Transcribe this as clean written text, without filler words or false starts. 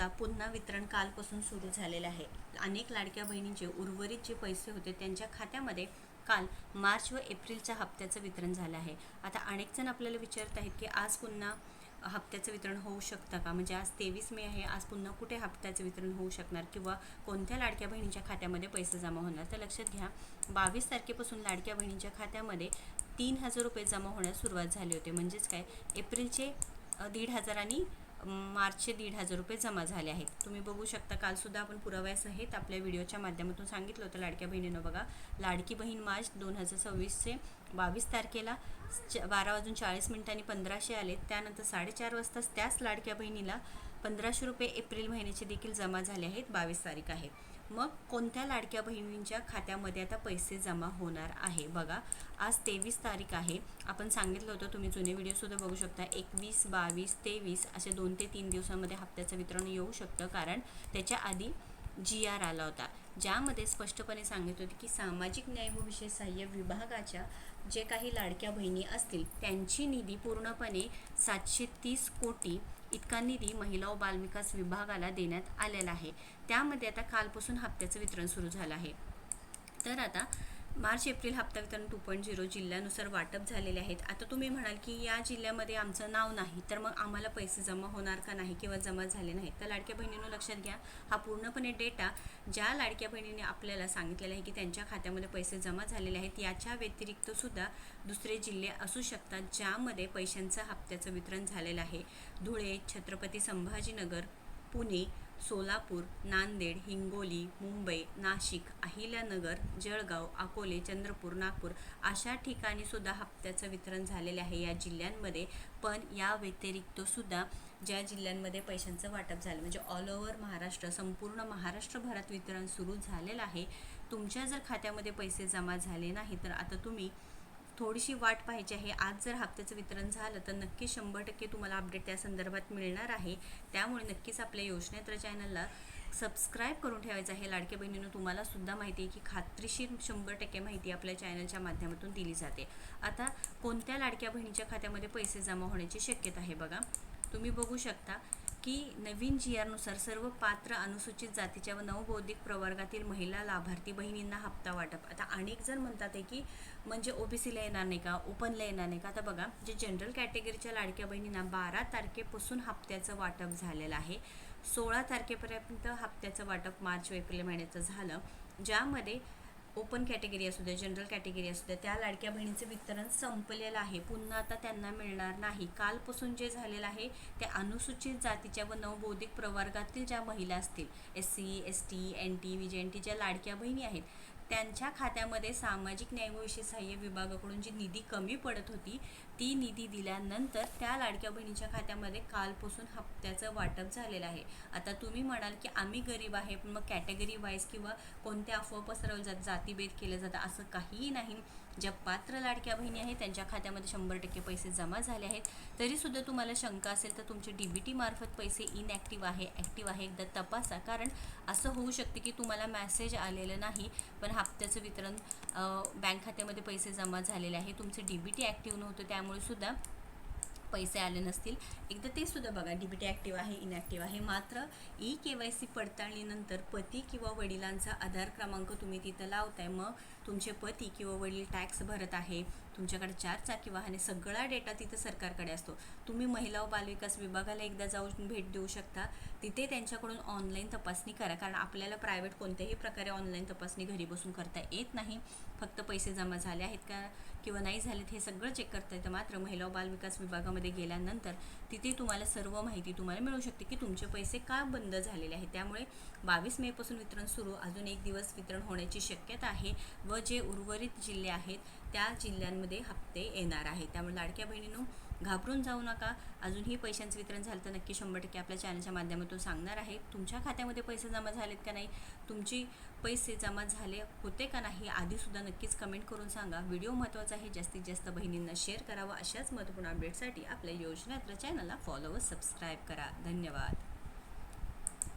शकता पुन्हा वितरण कालपासून सुरू झालेले आहे। अनेक लाडक्या बहिणींचे उर्वरित जे पैसे होते त्यांच्या खात्यामध्ये काल मार्च व एप्रिलच्या हप्त्याचं वितरण झालं आहे। आता अनेक जण आपल्याला विचारत आहेत की आज पुन्हा हप्त्याचं वितरण होऊ शकतं का, म्हणजे आज 23 मे आहे, आज पुन्हा कुठे हप्त्याचं वितरण होऊ शकणार किंवा कोणत्या लाडक्या बहिणींच्या खात्यामध्ये पैसे जमा होणार। तर लक्षात घ्या, 22 तारखेपासून लाडक्या बहिणींच्या खात्यामध्ये 3000 रुपये जमा होण्यास सुरुवात झाली होती। म्हणजेच काय, एप्रिलचे 1500 आणि मार्चचे 1500 रुपये जमा झाले आहेत। तुम्ही बघू शकता, कालसुद्धा आपण पुराव्यासहित आपल्या व्हिडिओच्या माध्यमातून सांगितलं होतं लाडक्या बहिणीनं बघा, लाडकी बहीण मार्च 2026चे 22 तारखेला 12:40 आणि 1500 आले। त्यानंतर 4:30 वाजता त्याच लाडक्या बहिणीला 1500 रुपये एप्रिल महिन्याचे देखील जमा झाले आहेत। 22 तारीख आहे। मग कोणत्या लाडक्या बहिणींच्या खात्यामध्ये आता पैसे जमा होणार आहे बघा, आज 23 तारीख आहे। आपण सांगितलं होतं, तुम्ही जुने व्हिडिओसुद्धा बघू शकता, 21, 22, 23 असे 2 ते 3 दिवसांमध्ये हप्त्याचं वितरण येऊ शकतं, कारण त्याच्या आधी GR आला होता, ज्यामध्ये स्पष्टपणे सांगितलं होते की सामाजिक न्याय व विशेष सहाय्य विभागाच्या जे काही लाडक्या बहिणी असतील त्यांची निधी पूर्णपणे 730 कोटी इतका निधी महिला व बालविकास विभागाला देण्यात आलेला आहे। त्यामध्ये आता कालपासून हप्त्याचं वितरण सुरू झालं आहे। तर आता मार्च एप्रिल हप्ता वितरण 2.0 जिल्ह्यानुसार वाटप झालेले आहेत। आता तुम्ही म्हणाल की या जिल्ह्यामध्ये आमचं नाव नाही, तर मग आम्हाला पैसे जमा होणार का नाही किंवा जमा झाले नाहीत। तर लाडक्या बहिणींनो लक्षात घ्या, हा पूर्णपणे डेटा ज्या लाडक्या बहिणीने आपल्याला सांगितलेला आहे की त्यांच्या खात्यामध्ये पैसे जमा झालेले आहेत, याच्या व्यतिरिक्त सुद्धा दुसरे जिल्हे असू शकतात ज्यामध्ये पैशांचं हप्त्याचं वितरण झालेलं आहे। धुळे, छत्रपती संभाजीनगर, पुणे, सोलापूर, नांदेड, हिंगोली, मुंबई, नाशिक, अहिल्यानगर, जळगाव, अकोले, चंद्रपूर, नागपूर अशा ठिकाणी सुद्धा हप्त्याचं वितरण झालेले आहे या जिल्ह्यांमध्ये। पण या व्यतिरिक्त सुद्धा ज्या जिल्ह्यांमध्ये पैशांचं वाटप झालं, म्हणजे ऑल ओव्हर महाराष्ट्र, संपूर्ण महाराष्ट्रभरात वितरण सुरू झालेलं आहे। तुमच्या जर खात्यामध्ये पैसे जमा झाले नाही तर आता तुम्ही थोडीशी वाट पाहायची आहे। आज जर हप्त्याचं वितरण झालं तर नक्की 100% तुम्हाला अपडेट त्या संदर्भात मिळणार आहे। त्यामुळे नक्कीच आपल्या योजनेत्र चॅनलला सबस्क्राईब करून ठेवायचं आहे। लाडक्या बहिणींनो, तुम्हाला सुद्धा माहिती आहे की खात्रीशीर 100% माहिती आपल्या चॅनलच्या माध्यमातून दिली जाते। आता कोणत्या लाडक्या बहिणीच्या खात्यामध्ये पैसे जमा होण्याची शक्यता आहे बघा, तुम्ही बघू शकता की नवीन GR नुसार सर्व पात्र अनुसूचित जातीच्या व नवबौद्धिक प्रवर्गातील महिला लाभार्थी बहिणींना हप्ता वाटप। आता अनेक जण म्हणतात आहे की म्हणजे OBCला येणार नाही का, ओपनला येणार नाही का। आता बघा, जे जनरल कॅटेगरीच्या लाडक्या बहिणींना 12 तारखेपासून हप्त्याचं वाटप झालेलं आहे। 16 तारखेपर्यंत हप्त्याचं वाटप मार्च व एप्रिल महिन्याचं झालं, ज्यामध्ये ओपन कॅटेगरी असू द्या, जनरल कॅटेगरी असू द्या, त्या लाडक्या बहिणीचं वितरण संपलेलं आहे, पुन्हा आता त्यांना मिळणार नाही। कालपासून जे झालेलं आहे त्या अनुसूचित जातीच्या व नवबौद्धिक प्रवर्गातील ज्या महिला असतील, SC, ST, NT, VJNT ज्या लाडक्या बहिणी आहेत, त्यांच्या खात्यामध्ये सामाजिक न्याय व विशेष सहाय्य विभागाकडून जी निधी कमी पडत होती ती निधी दिल्यानंतर त्या लाडक्या बहिणीच्या खात्यामध्ये कालपासून हप्त्याचं वाटप झालेलं आहे। आता तुम्ही म्हणाल की आम्ही गरीब आहे, पण मग कॅटेगरी वाईज किंवा कोणत्या अफवा पसरवल्या जातात, जातीभेद केले जातात, असं काहीही नाही। ज्या पात्र लाडक्या बहिणी आहेत त्यांच्या खात्यामध्ये 100% पैसे जमा झाले आहेत। तरीसुद्धा तुम्हाला शंका असेल तर तुमचे DBT मार्फत पैसे इनॲक्टिव्ह आहे, ॲक्टिव्ह आहे एकदा तपासा, कारण असं होऊ शकते की तुम्हाला मेसेज आलेलं नाही पण हप्त्याचं वितरण बँक खात्यामध्ये पैसे जमा झालेले आहे, तुमचे DBT ॲक्टिव्ह नव्हतं त्यामुळे सुद्धा पैसे आले नसतील। एकदा ते सुद्धा बघा, DBT ॲक्टिव्ह आहे, इनॲक्टिव्ह आहे, मात्र KYC पडताळणीनंतर पती किंवा वडिलांचा आधार क्रमांक तुम्ही तिथं लावताय, मग तुमचे पती किंवा वडील टॅक्स भरत आहे, तुमच्याकडे 4 चाकी वाहने, सगळा डेटा तिथं सरकारकडे असतो। तुम्ही महिला व बालविकास विभागाला एकदा जाऊन भेट देऊ शकता, तिथे त्यांच्याकडून ऑनलाईन तपासणी करा, कारण आपल्याला प्रायव्हेट कोणत्याही प्रकारे ऑनलाईन तपासणी घरी बसून करता येत नाही। फक्त पैसे जमा झाले आहेत का किंवा नाही झालेत हे सगळं चेक करता येतं। मात्र महिला व बालविकास विभागामध्ये गेल्यानंतर तिथे तुम्हाला सर्व माहिती तुम्हाला मिळू शकते की तुमचे पैसे का बंद झालेले आहेत। त्यामुळे 22 मे पासून वितरण सुरू, अजून 1 दिवस वितरण होण्याची शक्यता आहे व जे उर्वरित जिल्हे आहेत त्या जिल्ह्यांमध्ये हप्ते येणार आहेत। त्यामुळे लाडक्या बहिणींनो, घाबरून जाऊ नका। अजूनही पैशांचं वितरण झालं तर नक्की 100% आपल्या चॅनलच्या माध्यमातून सांगणार आहे। तुमच्या खात्यामध्ये पैसे जमा झालेत का नाही, तुमची पैसे जमा झाले होते का नाही, आधीसुद्धा नक्कीच कमेंट करून सांगा। व्हिडिओ महत्त्वाचा आहे, जास्तीत जास्त बहिणींना शेअर करावा। अशाच महत्त्वपूर्ण अपडेटसाठी आपल्या योजनेत्र चॅनलला फॉलो व सबस्क्राईब करा। धन्यवाद।